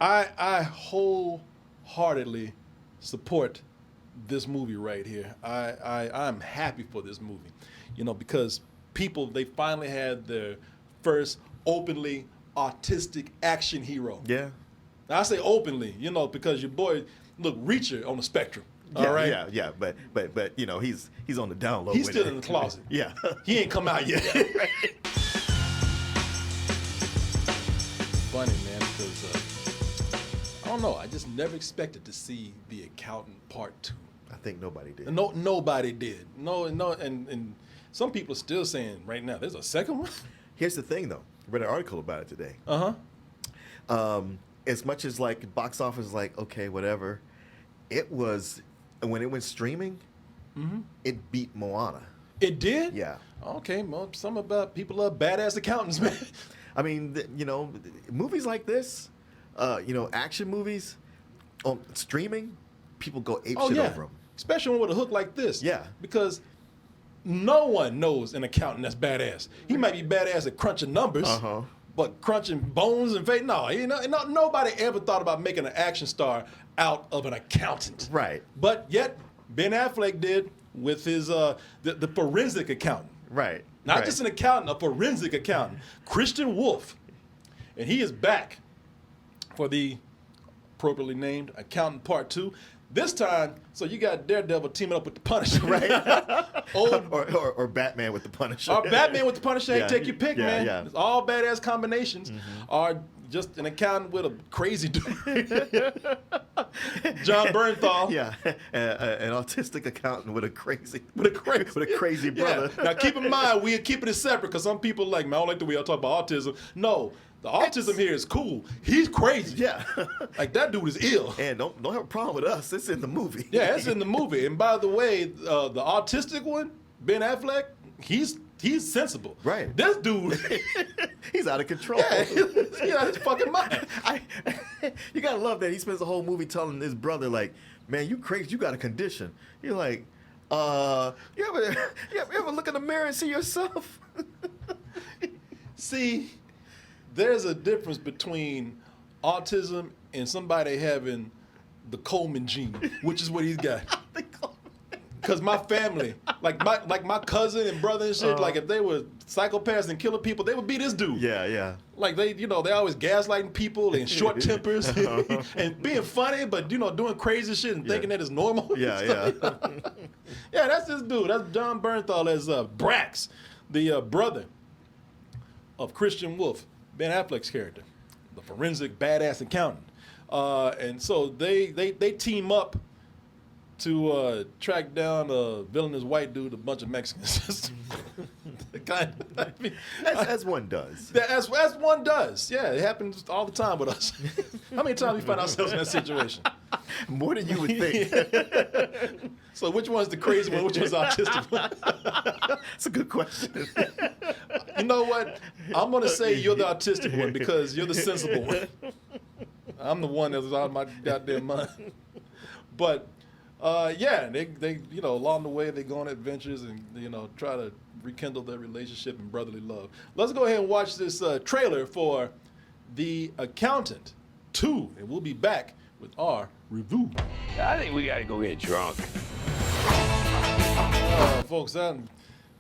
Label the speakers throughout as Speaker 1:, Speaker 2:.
Speaker 1: I wholeheartedly support this movie right here. I'm happy for this movie, because people, they finally had their first openly autistic action hero.
Speaker 2: Yeah.
Speaker 1: Now I say openly, because your boy, look, Reacher on the spectrum.
Speaker 2: Yeah,
Speaker 1: all right.
Speaker 2: yeah. But he's on the down low.
Speaker 1: He's
Speaker 2: with
Speaker 1: still
Speaker 2: it.
Speaker 1: in the closet.
Speaker 2: Yeah.
Speaker 1: He ain't come out yet. Funny, man, because I don't know. I just never expected to see The Accountant Part 2.
Speaker 2: I think nobody did.
Speaker 1: No, nobody did. No, and some people are still saying right now there's a second one.
Speaker 2: Here's the thing, though. I read an article about it today. As much as like box office is like, okay, whatever, it was, when it went streaming, it beat Moana.
Speaker 1: It did?
Speaker 2: Yeah.
Speaker 1: Okay, well, some about people love badass accountants, man.
Speaker 2: I mean, movies like this, action movies on streaming, people go ape shit over them.
Speaker 1: Especially one with a hook like this.
Speaker 2: Yeah.
Speaker 1: Because no one knows an accountant that's badass. He might be badass at crunching numbers, but crunching bones and face, no, nobody ever thought about making an action star out of an accountant.
Speaker 2: Right.
Speaker 1: But yet, Ben Affleck did with his the forensic accountant.
Speaker 2: Right.
Speaker 1: Not just an accountant, a forensic accountant, Christian Wolf. And he is back for the appropriately named Accountant Part 2. This time, so you got Daredevil teaming up with the Punisher.
Speaker 2: Right. or Batman with the Punisher.
Speaker 1: Or Batman with the Punisher. Hey, take your pick, man.
Speaker 2: Yeah.
Speaker 1: It's all badass combinations. Or just an accountant with a crazy dude. John Bernthal.
Speaker 2: Yeah, an autistic accountant with a crazy brother.
Speaker 1: Yeah. Now keep in mind, we are keeping it separate because some people like, man, I don't like the way I talk about autism. No, the autism here is cool. He's crazy.
Speaker 2: Yeah.
Speaker 1: Like that dude is ill.
Speaker 2: And don't have a problem with us. It's in the movie.
Speaker 1: Yeah, it's in the movie. And by the way, the autistic one, Ben Affleck, he's sensible.
Speaker 2: Right.
Speaker 1: This dude,
Speaker 2: he's out of control.
Speaker 1: Yeah, he's out of his fucking mind.
Speaker 2: You gotta love that. He spends the whole movie telling his brother, like, man, you crazy, you got a condition. You're like, you ever look in the mirror and see yourself?
Speaker 1: See, there's a difference between autism and somebody having the Coleman gene, which is what he's got. Because my family, like my cousin and brother and shit, like if they were psychopaths and killing people, they would be this dude.
Speaker 2: Yeah.
Speaker 1: Like they always gaslighting people and short tempers and being funny, but doing crazy shit and thinking that it's normal.
Speaker 2: Yeah.
Speaker 1: Yeah, that's this dude. That's John Bernthal as Brax, the brother of Christian Wolf, Ben Affleck's character, the forensic badass accountant. And so they team up to track down a villainous white dude, a bunch of Mexicans.
Speaker 2: As one does.
Speaker 1: As one does. Yeah, it happens all the time with us. How many times we find ourselves in that situation?
Speaker 2: More than you would think.
Speaker 1: So which one's the crazy one? Which one's the autistic one?
Speaker 2: That's a good question.
Speaker 1: You know what? I'm going to say you're the autistic one because you're the sensible one. I'm the one that's out of my goddamn mind. But they along the way they go on adventures and try to rekindle their relationship and brotherly love. Let's go ahead and watch this trailer for The Accountant 2, and we'll be back with our review.
Speaker 3: I think we gotta go get drunk.
Speaker 1: Folks,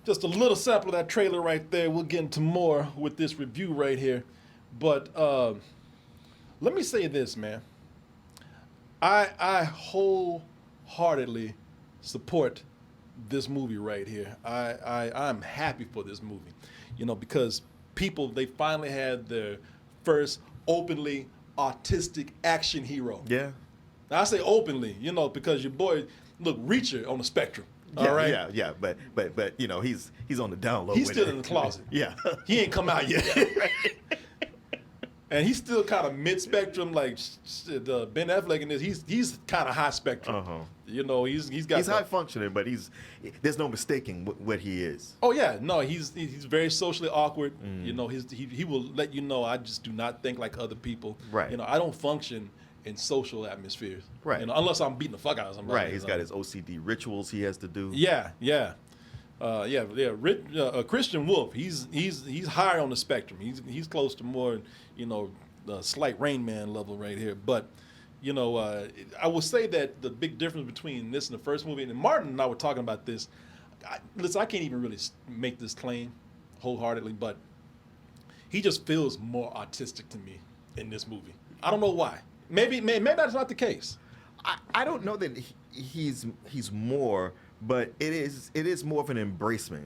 Speaker 1: just a little sample of that trailer right there. We'll get into more with this review right here. But let me say this, man. I wholeheartedly support this movie right here. I'm happy for this movie, because people, they finally had their first openly autistic action hero.
Speaker 2: Yeah.
Speaker 1: Now I say openly, because your boy, look, Reacher on the spectrum. All right.
Speaker 2: Yeah. But he's on the down low.
Speaker 1: He's
Speaker 2: with
Speaker 1: still
Speaker 2: it.
Speaker 1: in the closet.
Speaker 2: Yeah.
Speaker 1: He ain't come out yet. And he's still kind of mid-spectrum, like Ben Affleck in this. He's kind of high spectrum. He's
Speaker 2: high functioning, but there's no mistaking what he is.
Speaker 1: Oh yeah, no, he's very socially awkward. He will let you know, I just do not think like other people.
Speaker 2: Right.
Speaker 1: I don't function in social atmospheres.
Speaker 2: Right.
Speaker 1: Unless I'm beating the fuck out of somebody.
Speaker 2: Right. He's got his OCD rituals he has to do.
Speaker 1: Yeah. Christian Wolf, he's higher on the spectrum. He's close to more, slight Rain Man level right here. But you know, I will say that the big difference between this and the first movie, and Martin and I were talking about this. Listen, I can't even really make this claim wholeheartedly, but he just feels more autistic to me in this movie. I don't know why. Maybe that's not the case.
Speaker 2: I don't know that he's more, but it is more of an embracing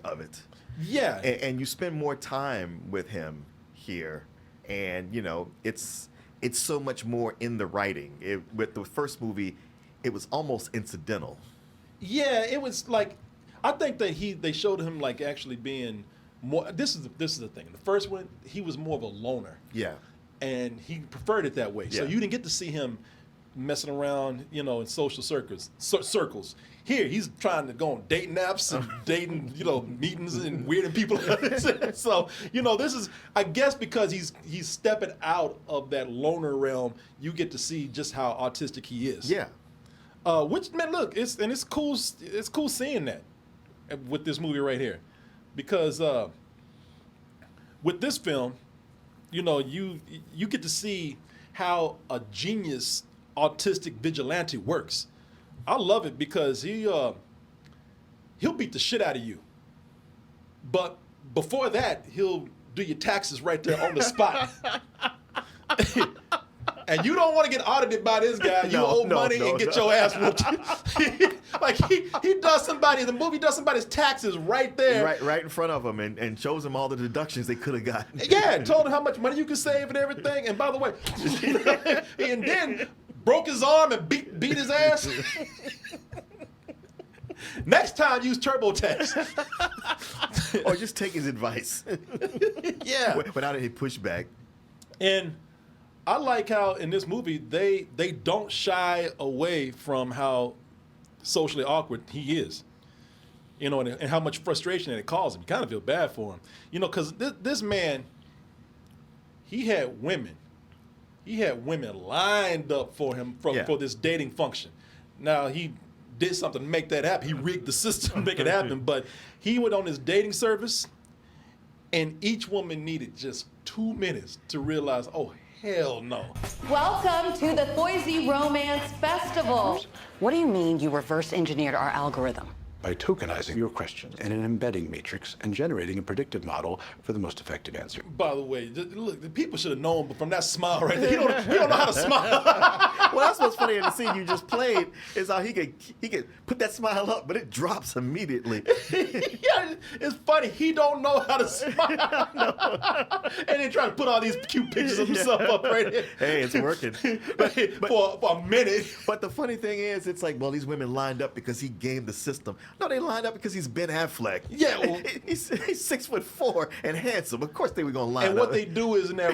Speaker 2: of it.
Speaker 1: Yeah.
Speaker 2: And you spend more time with him here, and you know it's so much more in the writing. With the first movie, it was almost incidental.
Speaker 1: Yeah, it was like, I think that they showed him like actually being more. This is the thing. The first one, he was more of a loner.
Speaker 2: Yeah.
Speaker 1: And he preferred it that way. So
Speaker 2: Yeah.
Speaker 1: you didn't get to see him messing around, you know, in social circles. Here, he's trying to go on dating apps and dating, you know, meetings and weirding people. So, you know, this is, I guess, because he's stepping out of that loner realm. You get to see just how autistic he is.
Speaker 2: Yeah.
Speaker 1: Which, man, look, it's cool. It's cool seeing that with this movie right here, because with this film, you know, you get to see how a genius autistic vigilante works. I love it because he'll beat the shit out of you, but before that, he'll do your taxes right there on the spot. And you don't want to get audited by this guy. You owe money and get your ass whooped. Like he does the movie does somebody's taxes right there.
Speaker 2: Right in front of him and shows him all the deductions they could have gotten.
Speaker 1: Yeah, and told him how much money you could save and everything. And by the way, and then broke his arm and beat his ass. Next time, use TurboTax.
Speaker 2: Or just take his advice.
Speaker 1: Yeah.
Speaker 2: Without any pushback.
Speaker 1: And I like how in this movie they don't shy away from how socially awkward he is, you know, and how much frustration it causes him. You kind of feel bad for him, you know, because this man, he had women lined up for him for this dating function. Now he did something to make that happen. He rigged the system to make it happen, but he went on his dating service, and each woman needed just 2 minutes to realize, oh, hell no.
Speaker 4: Welcome to the Boise Romance Festival.
Speaker 5: What do you mean you reverse engineered our algorithm?
Speaker 6: By tokenizing your questions in an embedding matrix and generating a predictive model for the most effective answer.
Speaker 1: By the way, look, the people should have known, but from that smile right there, he don't know how to smile.
Speaker 2: Well, that's what's funny in the scene you just played is how he could put that smile up, but it drops immediately.
Speaker 1: Yeah, it's funny. He don't know how to smile. And then trying to put all these cute pictures of himself up right here.
Speaker 2: Hey, it's working.
Speaker 1: But for a minute.
Speaker 2: But the funny thing is, it's like, well, these women lined up because he gamed the system. No, they lined up because he's Ben Affleck.
Speaker 1: Yeah, well,
Speaker 2: he's 6'4" and handsome. Of course they were gonna line up.
Speaker 1: And what they do is in that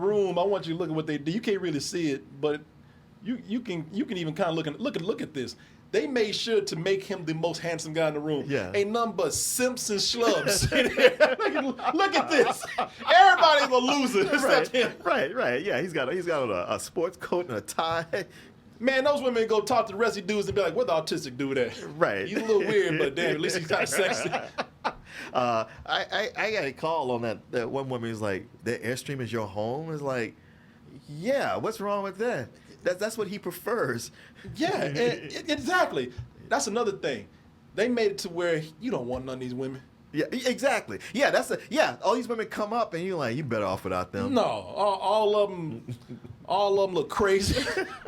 Speaker 1: room, I want you to look at what they do. You can't really see it, but you can even kind of look at this. They made sure to make him the most handsome guy in the room.
Speaker 2: Yeah.
Speaker 1: Ain't nothing but simps and schlubs. Look at this. Everybody's a loser except him.
Speaker 2: Right. Yeah, he's got a sports coat and a tie.
Speaker 1: Man, those women go talk to the rest of the dudes and be like, where the autistic dude at?
Speaker 2: Right.
Speaker 1: He's a little weird, but damn, at least he's kind of sexy.
Speaker 2: I got a call on that one woman who's like, the Airstream is your home? It's like, yeah, what's wrong with that? That's what he prefers.
Speaker 1: Yeah, exactly. That's another thing. They made it to where you don't want none of these women.
Speaker 2: Yeah, exactly. Yeah, all these women come up and you're like, you better off without them.
Speaker 1: No, all of them look crazy.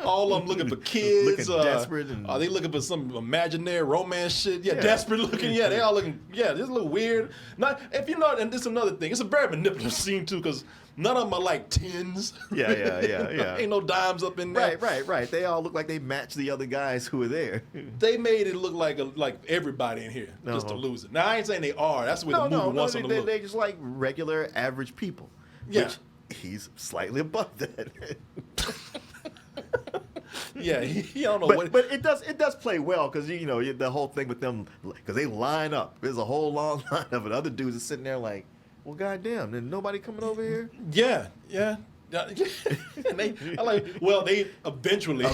Speaker 1: All of them looking for kids.
Speaker 2: Looking desperate.
Speaker 1: Are they looking for some imaginary romance shit? Yeah, desperate looking. Yeah, they all looking. Yeah, this is a little weird. Not if you know, and this is another thing. It's a very manipulative scene too, because none of them are like tens.
Speaker 2: Yeah.
Speaker 1: Ain't no dimes up in there.
Speaker 2: Right. They all look like they match the other guys who are there.
Speaker 1: They made it look like everybody in here just a loser. Now I ain't saying they are. That's the way the movie wants them to look.
Speaker 2: They're just like regular average people.
Speaker 1: Yeah.
Speaker 2: Which he's slightly above that.
Speaker 1: Yeah, he don't know
Speaker 2: but it does play well because you know the whole thing with them because they line up. There's a whole long line of it. Other dudes are sitting there like, well, goddamn, there's nobody coming over here.
Speaker 1: Yeah. And they eventually,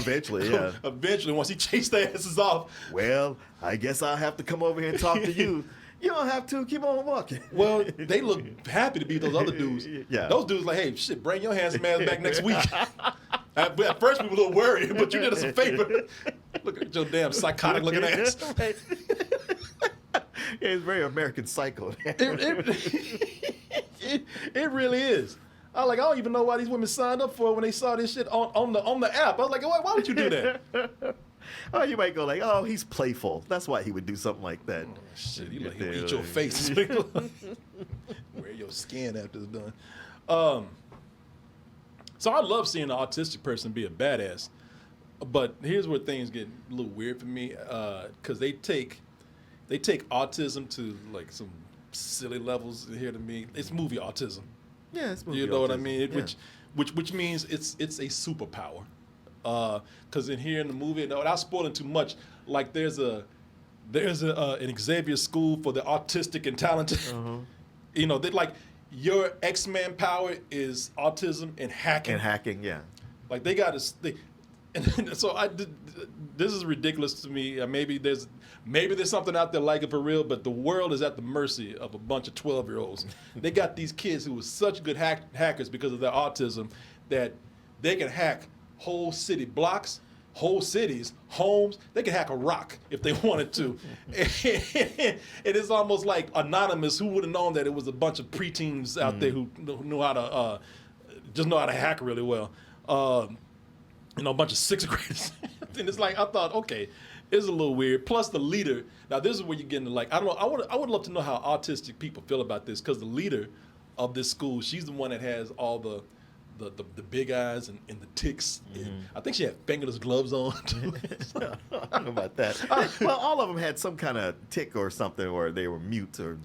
Speaker 2: yeah.
Speaker 1: Eventually, once he chased their asses off.
Speaker 2: Well, I guess I'll have to come over here and talk to you. You don't have to. Keep on walking.
Speaker 1: Well, they look happy to be those other dudes.
Speaker 2: Yeah.
Speaker 1: Those dudes like, hey, shit, bring your handsome ass back next week. At first we were a little worried, but you did us a favor. Look at your damn psychotic looking ass.
Speaker 2: Right. Yeah, it's very American Psycho.
Speaker 1: It really is. I don't even know why these women signed up for it when they saw this shit on the app. I was like, why would you do that?
Speaker 2: Oh, you might go like, oh, he's playful. That's why he would do something like that.
Speaker 1: Shit, he'll eat your face. Wear your skin after it's done. So I love seeing an autistic person be a badass. But here's where things get a little weird for me, because they take autism to like some silly levels here to me. It's movie autism.
Speaker 2: Yeah, it's movie
Speaker 1: You know what I
Speaker 2: autism.
Speaker 1: mean?
Speaker 2: Yeah.
Speaker 1: Which means it's a superpower. Because in here in the movie, without spoiling too much, like there's an Xavier school for the autistic and talented. You know, they like your X-Man power is autism and hacking.
Speaker 2: And hacking, yeah.
Speaker 1: Like they got to. And so this is ridiculous to me. Maybe there's something out there like it for real, but the world is at the mercy of a bunch of 12-year-olds. They got these kids who are such good hackers because of their autism that they can hack whole city blocks, whole cities, homes. They can hack a rock if they wanted to. It is almost like Anonymous. Who would have known that it was a bunch of preteens out there who knew how to just know how to hack really well. A bunch of sixth graders. And it's like, I thought, okay, it's a little weird. Plus the leader. Now this is where you get into like, I don't know, I would love to know how autistic people feel about this, because the leader of this school, she's the one that has all the big eyes and the tics. And I think she had fingerless gloves on too.
Speaker 2: I don't know about that. Well, all of them had some kind of tick or something, or they were mute or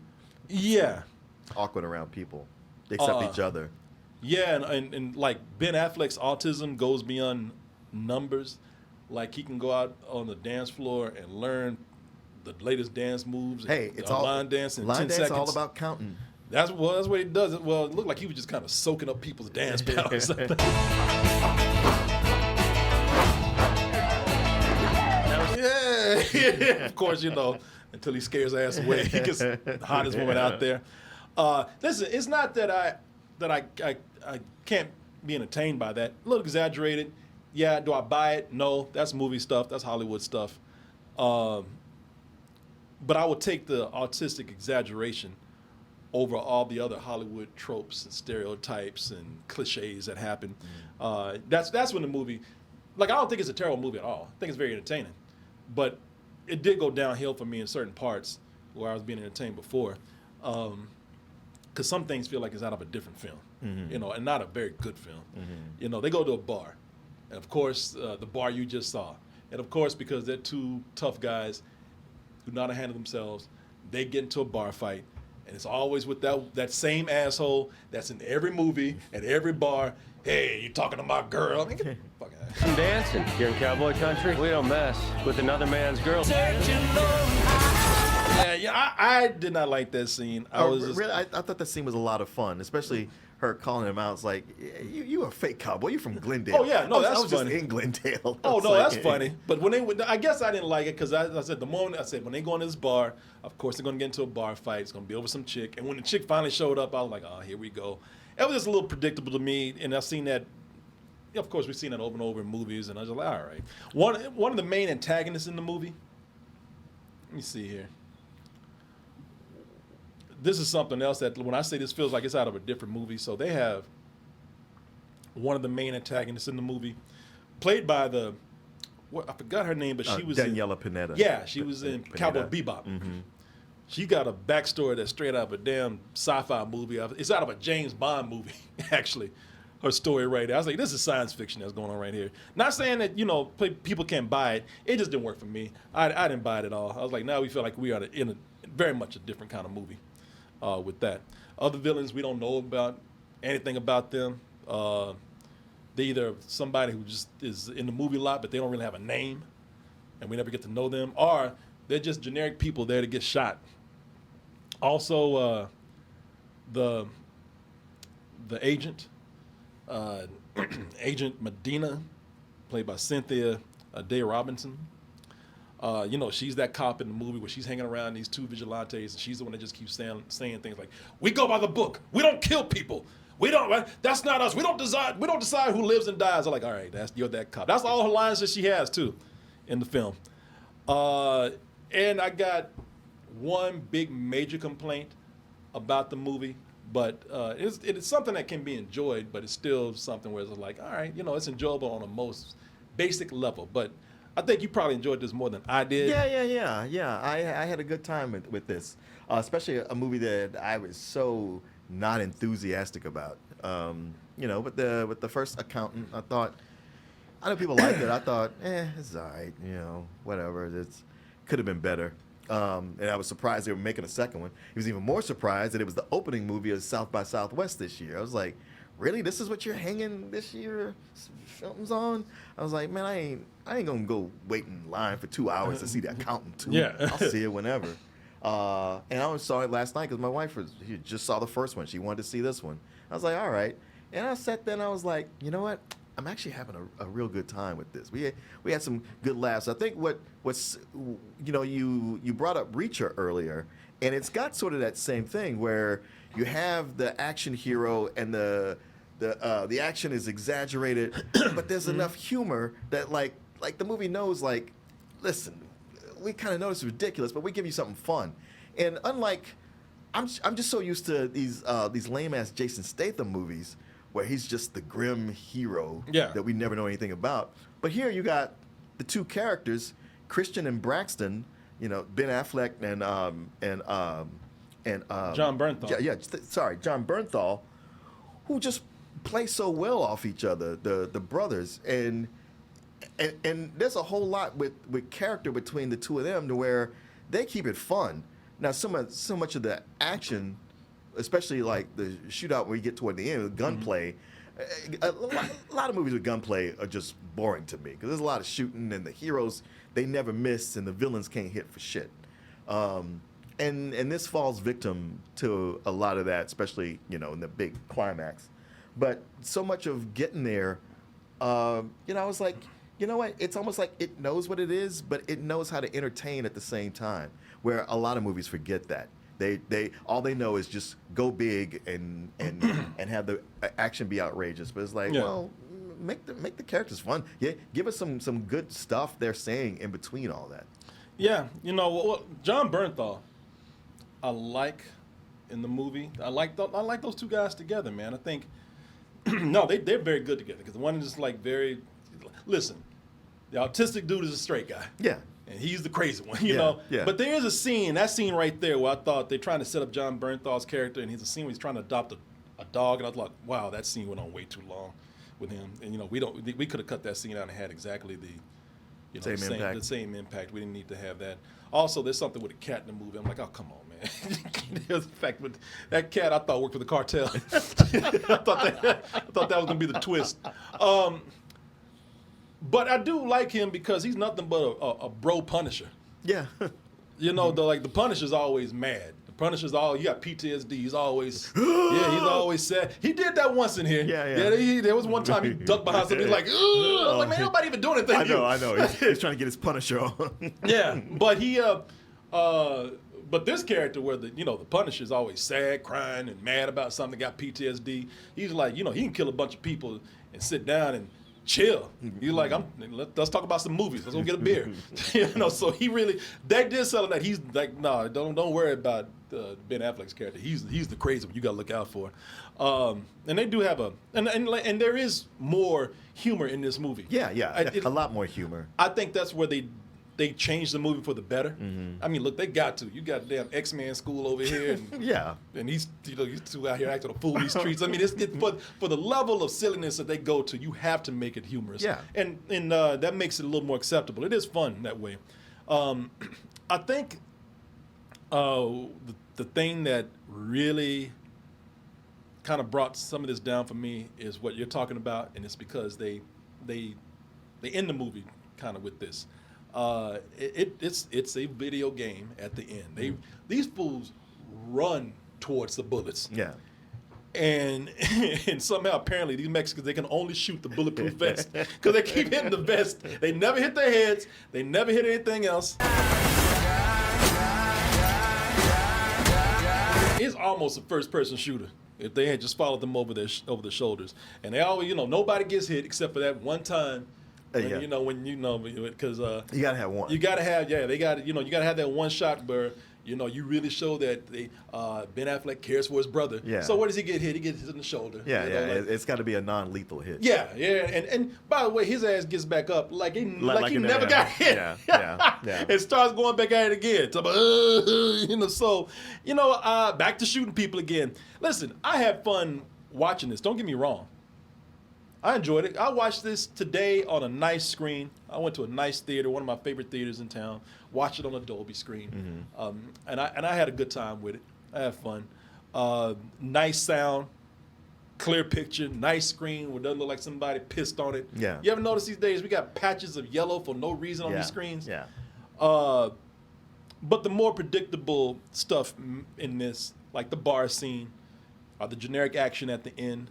Speaker 1: Yeah.
Speaker 2: awkward around people, except each other.
Speaker 1: Yeah, and like Ben Affleck's autism goes beyond numbers. Like he can go out on the dance floor and learn the latest dance moves.
Speaker 2: Hey, it's all
Speaker 1: line dance in 10
Speaker 2: line dance
Speaker 1: seconds.
Speaker 2: all about counting.
Speaker 1: That's what he does. Well, it looked like he was just kind of soaking up people's dance powers. Yeah. Of course, until he scares ass away. He gets the hottest woman out there. Listen, it's not that I can't be entertained by that. A little exaggerated. Yeah, do I buy it? No, that's movie stuff. That's Hollywood stuff. But I would take the autistic exaggeration over all the other Hollywood tropes and stereotypes and cliches that happen. That's when the movie, like, I don't think it's a terrible movie at all. I think it's very entertaining. But it did go downhill for me in certain parts where I was being entertained before. Because some things feel like it's out of a different film, and not a very good film. They go to a bar, and of course, the bar you just saw. And of course, because they're two tough guys who know how to handle themselves, they get into a bar fight. And it's always with that same asshole that's in every movie, at every bar. Hey, you talking to my girl? I mean, get the fuck out of here.
Speaker 3: I'm dancing. Here in cowboy country, we don't mess with another man's girl.
Speaker 1: Yeah, I did not like that scene.
Speaker 2: Really, I thought that scene was a lot of fun, especially her calling him out. It's like, you a fake cowboy. You're from Glendale.
Speaker 1: Oh, yeah, no,
Speaker 2: I
Speaker 1: that's
Speaker 2: was just
Speaker 1: funny.
Speaker 2: in Glendale.
Speaker 1: Oh,
Speaker 2: It's
Speaker 1: no,
Speaker 2: like-
Speaker 1: that's funny. But I guess I didn't like it because I said when they go into this bar, of course they're going to get into a bar fight. It's going to be over some chick. And when the chick finally showed up, I was like, oh, here we go. It was just a little predictable to me. And I've seen that, of course, we've seen that over and over in movies. And I was just like, all right. One of the main antagonists in the movie, let me see here. This is something else that when I say this feels like it's out of a different movie. So they have one of the main antagonists in the movie, played by I forgot her name, but she was
Speaker 2: Daniela Pineda.
Speaker 1: Yeah, she was in Cowboy Bebop. She got a backstory that's straight out of a damn sci-fi movie. It's out of a James Bond movie, actually. Her story right there. I was like, this is science fiction that's going on right here. Not saying that, people can't buy it. It just didn't work for me. I didn't buy it at all. I was like, now we feel like we are in very much a different kind of movie with that. Other villains, we don't know anything about them. They either somebody who just is in the movie a lot, but they don't really have a name, and we never get to know them, or they're just generic people there to get shot. Also, the agent, Agent Medina, played by Cynthia Day Robinson. You know, she's that cop in the movie where she's hanging around these two vigilantes, and she's the one that just keeps saying things like, "We go by the book. We don't kill people. We don't. Right? That's not us. We don't decide. We don't decide who lives and dies." I'm like, all right, you're that cop. That's all her lines that she has too, in the film. And I got one big major complaint about the movie, but it's something that can be enjoyed, but it's still something where it's like, all right, you know, it's enjoyable on a most basic level, but I think you probably enjoyed this more than I did.
Speaker 2: Yeah. I had a good time with this, especially a movie that I was so not enthusiastic about. You know, with the First Accountant, I know people liked it. I thought, it's all right. You know, whatever. It's could have been better. And I was surprised they were making a second one. He was even more surprised that it was the opening movie of South by Southwest this year. I was like, really? This is what you're hanging this year films on? I was like, man, I ain't gonna go wait in line for 2 hours to see The Accountant 2.
Speaker 1: Yeah.
Speaker 2: I'll see it whenever. And I saw it last night because my wife just saw the first one. She wanted to see this one. I was like, all right. And I sat there and I was like, you know what? I'm actually having a real good time with this. We had some good laughs. I think what's you know, you brought up Reacher earlier, and it's got sort of that same thing where you have the action hero and the action is exaggerated, but there's enough humor that like the movie knows, like, listen, we kind of know it's ridiculous, but we give you something fun. And unlike, I'm just so used to these lame ass Jason Statham movies where he's just the grim hero that we never know anything about. But here you got the two characters, Christian and Braxton, you know, Ben Affleck and
Speaker 1: John Bernthal.
Speaker 2: Sorry, John Bernthal, who just play so well off each other, the brothers, and there's a whole lot with character between the two of them to where they keep it fun. Now, so much of the action, especially like the shootout where you get toward the end with gunplay, a lot of movies with gunplay are just boring to me because there's a lot of shooting and the heroes, they never miss and the villains can't hit for shit. And this falls victim to a lot of that, especially, you know, in the big climax. But so much of getting there, you know, I was like, you know what? It's almost like it knows what it is, but it knows how to entertain at the same time, where a lot of movies forget that. They all they know is just go big and have the action be outrageous. But it's like, well, make the characters fun. Yeah, give us some good stuff they're saying in between all that. Yeah,
Speaker 1: you know, well, John Bernthal, I like in the movie. I like those two guys together, man. I think no, they're very good together because the one is just like very. Listen, the autistic dude is a straight guy.
Speaker 2: Yeah.
Speaker 1: And he's the crazy one, you know?
Speaker 2: Yeah.
Speaker 1: But there is a scene, that scene right there, where I thought they're trying to set up John Bernthal's character, and he's a scene where he's trying to adopt a dog, and I was like, wow, that scene went on way too long with him. And, you know, we could have cut that scene out and had exactly the same impact. We didn't need to have that. Also, there's something with a cat in the movie. I'm like, oh, come on, man. There's the fact with that cat I thought worked for the cartel. I thought that was going to be the twist. But I do like him because he's nothing but a bro Punisher.
Speaker 2: Yeah.
Speaker 1: You know, the Punisher's always mad. The Punisher's he got PTSD. He's always, he's always sad. He did that once in here. Yeah. There was one time he ducked behind something. He's like, ugh. I was like, man, nobody even doing anything.
Speaker 2: I know. He's trying to get his Punisher on.
Speaker 1: Yeah, but but this character where the Punisher's always sad, crying, and mad about something, got PTSD. He's like, he can kill a bunch of people and sit down and chill. He's like, let's talk about some movies. Let's go get a beer. So they did sell that. He's like, no, don't worry about Ben Affleck's character. He's the crazy one you got to look out for. And they do have and there is more humor in this movie.
Speaker 2: Yeah, a lot more humor.
Speaker 1: I think that's where they changed the movie for the better. Mm-hmm. I mean, look, they got to. You got damn X-Men school over here, and and he's two out here acting a fool in these streets. I mean, it's for the level of silliness that they go to, you have to make it humorous.
Speaker 2: Yeah,
Speaker 1: and that makes it a little more acceptable. It is fun that way. I think the thing that really kind of brought some of this down for me is what you're talking about, and it's because they end the movie kind of with this. It's a video game at the end. These fools run towards the bullets.
Speaker 2: Yeah.
Speaker 1: And and somehow apparently these Mexicans, they can only shoot the bulletproof vest because they keep hitting the vest. They never hit their heads. They never hit anything else. It's almost a first-person shooter if they had just followed them over over the shoulders. And they always, nobody gets hit except for that one time. When, because
Speaker 2: you gotta have one.
Speaker 1: You gotta have, they got, you gotta have that one shot where, you really show that Ben Affleck cares for his brother.
Speaker 2: Yeah.
Speaker 1: So where does he get hit? He gets hit in the shoulder.
Speaker 2: Yeah, it's got to be a non-lethal hit.
Speaker 1: Yeah. And by the way, his ass gets back up like he never got hit.
Speaker 2: Yeah.
Speaker 1: And starts going back at it again. Back to shooting people again. Listen, I had fun watching this. Don't get me wrong. I enjoyed it. I watched this today on a nice screen. I went to a nice theater, one of my favorite theaters in town. Watched it on a Dolby screen, and I had a good time with it. I had fun. Nice sound, clear picture, nice screen where it doesn't look like somebody pissed on it.
Speaker 2: Yeah.
Speaker 1: You ever notice these days we got patches of yellow for no reason on these screens?
Speaker 2: Yeah.
Speaker 1: But the more predictable stuff in this, like the bar scene, or the generic action at the end,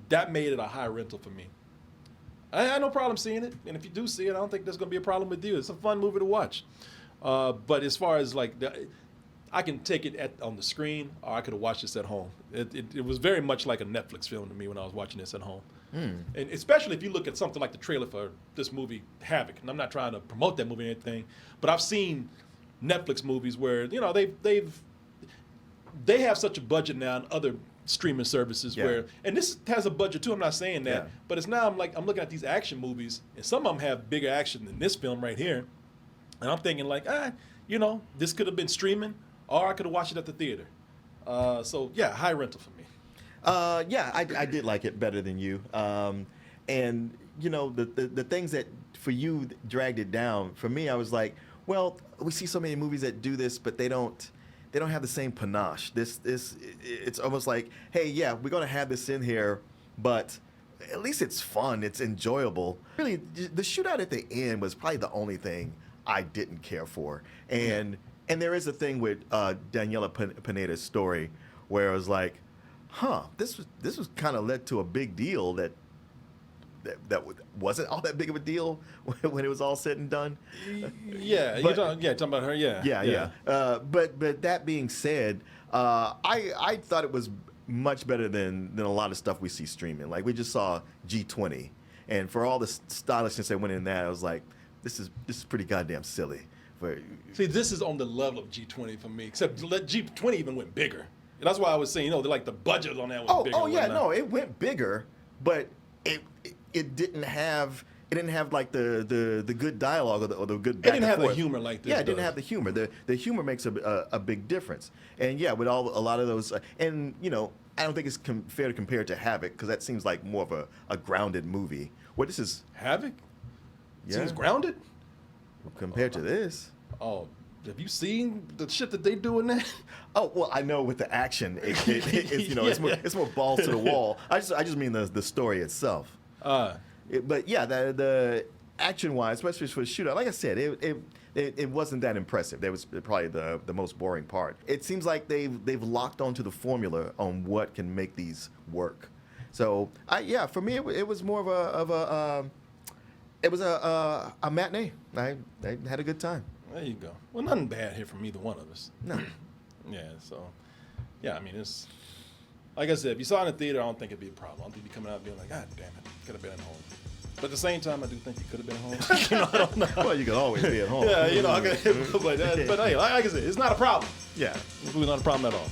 Speaker 1: that made it a high rental for me. I had no problem seeing it, and if you do see it, I don't think there's going to be a problem with you. It's a fun movie to watch. But as far as I can take it on the screen, or I could have watched this at home. It was very much like a Netflix film to me when I was watching this at home. And especially if you look at something like the trailer for this movie, Havoc. And I'm not trying to promote that movie or anything, but I've seen Netflix movies where they have such a budget now and other streaming services where, and this has a budget too, I'm not saying that, but it's now I'm looking at these action movies, and some of them have bigger action than this film right here, and I'm thinking this could have been streaming, or I could have watched it at the theater. High rental for me.
Speaker 2: I did like it better than you, and the things that for you dragged it down, for me I was like, well, we see so many movies that do this, but they don't have the same panache. It's almost like, hey, yeah, we're gonna have this in here, but at least it's fun, it's enjoyable. Really, the shootout at the end was probably the only thing I didn't care for. And there is a thing with Daniela Pineda's story where it was like, this was kind of led to a big deal that wasn't all that big of a deal when it was all said and done.
Speaker 1: You're talking about her.
Speaker 2: Yeah. But that being said, I thought it was much better than a lot of stuff we see streaming. Like we just saw G20, and for all the stylishness that went in that, I was like, this is pretty goddamn silly.
Speaker 1: See, this is on the level of G20 for me, except G20 even went bigger. And that's why I was saying, the budget on that was bigger.
Speaker 2: Oh yeah, no, it went bigger, but it didn't have like the good dialogue or the good back
Speaker 1: It didn't
Speaker 2: and
Speaker 1: have
Speaker 2: forth.
Speaker 1: the humor like this.
Speaker 2: Yeah, it didn't have the humor. The humor makes a big difference. And yeah, with a lot of those, and I don't think it's fair to compare it to Havoc because that seems like more of a grounded movie. Well, this is
Speaker 1: Havoc.
Speaker 2: Yeah.
Speaker 1: Seems grounded
Speaker 2: compared to this.
Speaker 1: Oh, have you seen the shit that they do in that?
Speaker 2: Oh well, I know with the action, it's it's more balls to the wall. I just mean the story itself. But yeah, the action-wise, especially for the shootout, like I said, it wasn't that impressive. That was probably the most boring part. It seems like they've locked onto the formula on what can make these work. So for me, it was more of a matinee. I had a good time.
Speaker 1: There you go. Well, nothing bad here from either one of us.
Speaker 2: No.
Speaker 1: I mean, it's like I said, if you saw it in the theater, I don't think it'd be a problem. I don't think you'd be coming out and being like, God damn it, could have been at home. But at the same time, I do think you could have been at home. I don't know.
Speaker 2: Well, you can always be at home.
Speaker 1: but hey, like I said, it's not a problem.
Speaker 2: Yeah.
Speaker 1: It's really not a problem at all.